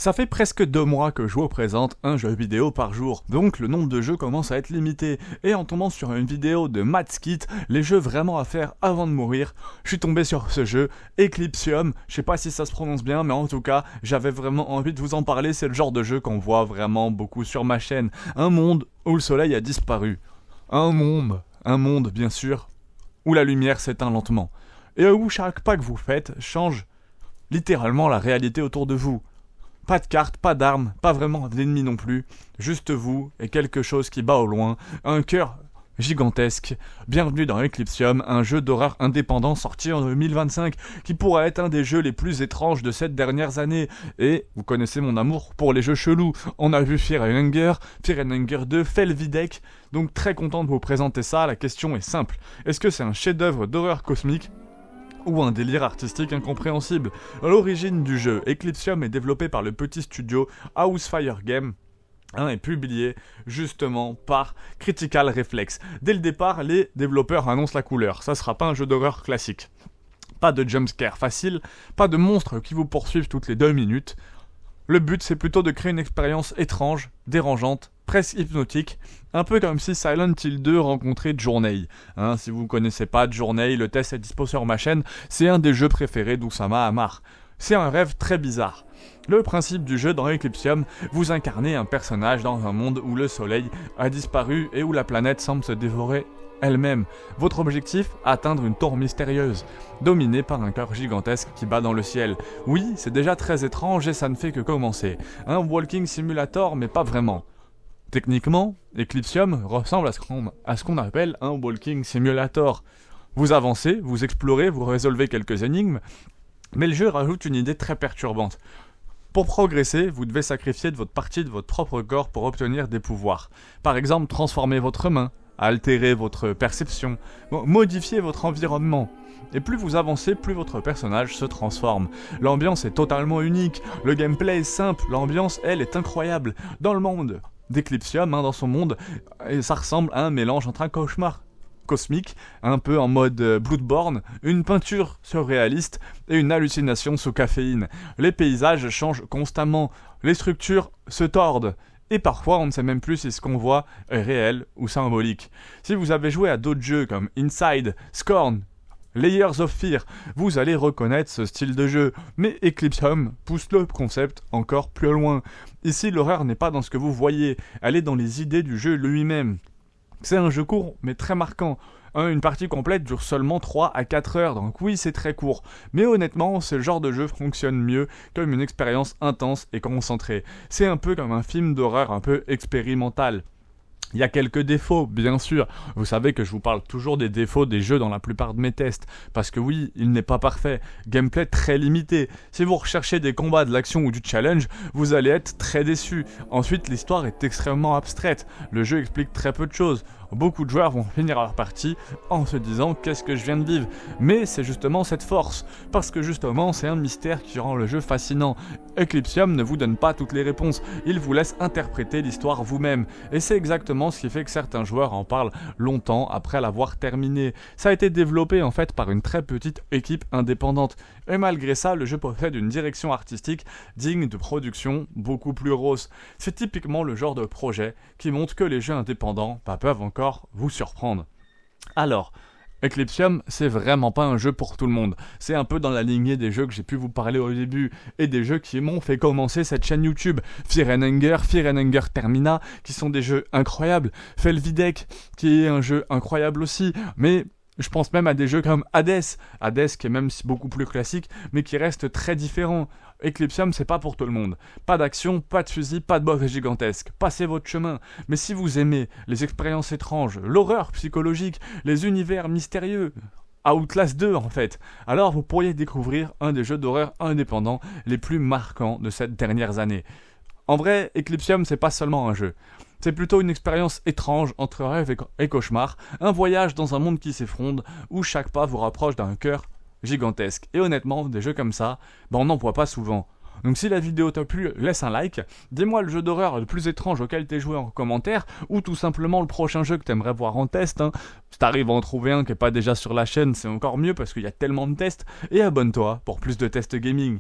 Ça fait presque 2 mois que je vous présente un jeu vidéo par jour, donc le nombre de jeux commence à être limité, et en tombant sur une vidéo de Matskit, les jeux vraiment à faire avant de mourir, je suis tombé sur ce jeu, Eclipsium, je sais pas si ça se prononce bien, mais en tout cas, j'avais vraiment envie de vous en parler, c'est le genre de jeu qu'on voit vraiment beaucoup sur ma chaîne, un monde où le soleil a disparu, un monde bien sûr, où la lumière s'éteint lentement, et où chaque pas que vous faites change littéralement la réalité autour de vous. Pas de cartes, pas d'armes, pas vraiment d'ennemis non plus, juste vous et quelque chose qui bat au loin, un cœur gigantesque. Bienvenue dans Eclipsium, un jeu d'horreur indépendant sorti en 2025 qui pourrait être un des jeux les plus étranges de ces dernières années. Et vous connaissez mon amour pour les jeux chelous. On a vu Fear and Hunger 2, Felvidek, donc très content de vous présenter ça. La question est simple, est-ce que c'est un chef-d'œuvre d'horreur cosmique ou un délire artistique incompréhensible? À l'origine du jeu, Eclipsium est développé par le petit studio Housefire Games, et publié justement par Critical Reflex. Dès le départ, les développeurs annoncent la couleur, ça sera pas un jeu d'horreur classique. Pas de jumpscare facile, pas de monstres qui vous poursuivent toutes les 2 minutes. Le but, c'est plutôt de créer une expérience étrange, dérangeante, presque hypnotique, un peu comme si Silent Hill 2 rencontrait Journey. Si vous ne connaissez pas Journey, le test est dispo sur ma chaîne, c'est un des jeux préférés d'Oussama Ammar. C'est un rêve très bizarre. Le principe du jeu dans Eclipsium, vous incarnez un personnage dans un monde où le soleil a disparu et où la planète semble se dévorer elle-même. Votre objectif, atteindre une tour mystérieuse, dominée par un cœur gigantesque qui bat dans le ciel. Oui, c'est déjà très étrange et ça ne fait que commencer. Un walking simulator, mais pas vraiment. Techniquement, Eclipsium ressemble à ce qu'on appelle un walking simulator. Vous avancez, vous explorez, vous résolvez quelques énigmes, mais le jeu rajoute une idée très perturbante. Pour progresser, vous devez sacrifier de votre partie de votre propre corps pour obtenir des pouvoirs. Par exemple, transformer votre main, altérer votre perception, modifier votre environnement. Et plus vous avancez, plus votre personnage se transforme. L'ambiance est totalement unique, le gameplay est simple, l'ambiance, elle, est incroyable. Dans le monde d'Eclipsium, dans son monde, ça ressemble à un mélange entre un cauchemar cosmique, un peu en mode Bloodborne, une peinture surréaliste et une hallucination sous caféine. Les paysages changent constamment, les structures se tordent, et parfois on ne sait même plus si ce qu'on voit est réel ou symbolique. Si vous avez joué à d'autres jeux comme Inside, Scorn, Layers of Fear, vous allez reconnaître ce style de jeu, mais Eclipsium pousse le concept encore plus loin. Ici, l'horreur n'est pas dans ce que vous voyez, elle est dans les idées du jeu lui-même. C'est un jeu court, mais très marquant. Une partie complète dure seulement 3 à 4 heures, donc oui, c'est très court. Mais honnêtement, ce genre de jeu fonctionne mieux comme une expérience intense et concentrée. C'est un peu comme un film d'horreur un peu expérimental. Il y a quelques défauts, bien sûr. Vous savez que je vous parle toujours des défauts des jeux dans la plupart de mes tests. Parce que oui, il n'est pas parfait. Gameplay très limité. Si vous recherchez des combats, de l'action ou du challenge, vous allez être très déçu. Ensuite, l'histoire est extrêmement abstraite. Le jeu explique très peu de choses. Beaucoup de joueurs vont finir leur partie en se disant « qu'est-ce que je viens de vivre ?» Mais c'est justement cette force, parce que justement c'est un mystère qui rend le jeu fascinant. Eclipsium ne vous donne pas toutes les réponses, il vous laisse interpréter l'histoire vous-même, et c'est exactement ce qui fait que certains joueurs en parlent longtemps après l'avoir terminé. Ça a été développé en fait par une très petite équipe indépendante, et malgré ça le jeu possède une direction artistique digne de production beaucoup plus rose. C'est typiquement le genre de projet qui montre que les jeux indépendants peuvent encore vous surprendre. Alors, Eclipsium, c'est vraiment pas un jeu pour tout le monde. C'est un peu dans la lignée des jeux que j'ai pu vous parler au début, et des jeux qui m'ont fait commencer cette chaîne YouTube. Fear and Hunger Termina, qui sont des jeux incroyables. Felvidek, qui est un jeu incroyable aussi, mais je pense même à des jeux comme Hades, qui est même beaucoup plus classique, mais qui reste très différent. Eclipsium, c'est pas pour tout le monde. Pas d'action, pas de fusil, pas de boss gigantesque. Passez votre chemin. Mais si vous aimez les expériences étranges, l'horreur psychologique, les univers mystérieux, Outlast 2 en fait, alors vous pourriez découvrir un des jeux d'horreur indépendants les plus marquants de ces dernières années. En vrai, Eclipsium, c'est pas seulement un jeu. C'est plutôt une expérience étrange entre rêve et cauchemar, un voyage dans un monde qui s'effondre, où chaque pas vous rapproche d'un cœur gigantesque. Et honnêtement, des jeux comme ça, on n'en voit pas souvent. Donc si la vidéo t'a plu, laisse un like, dis-moi le jeu d'horreur le plus étrange auquel t'es joué en commentaire, ou tout simplement le prochain jeu que t'aimerais voir en test. Si t'arrives à en trouver un qui est pas déjà sur la chaîne, c'est encore mieux parce qu'il y a tellement de tests, et abonne-toi pour plus de tests gaming.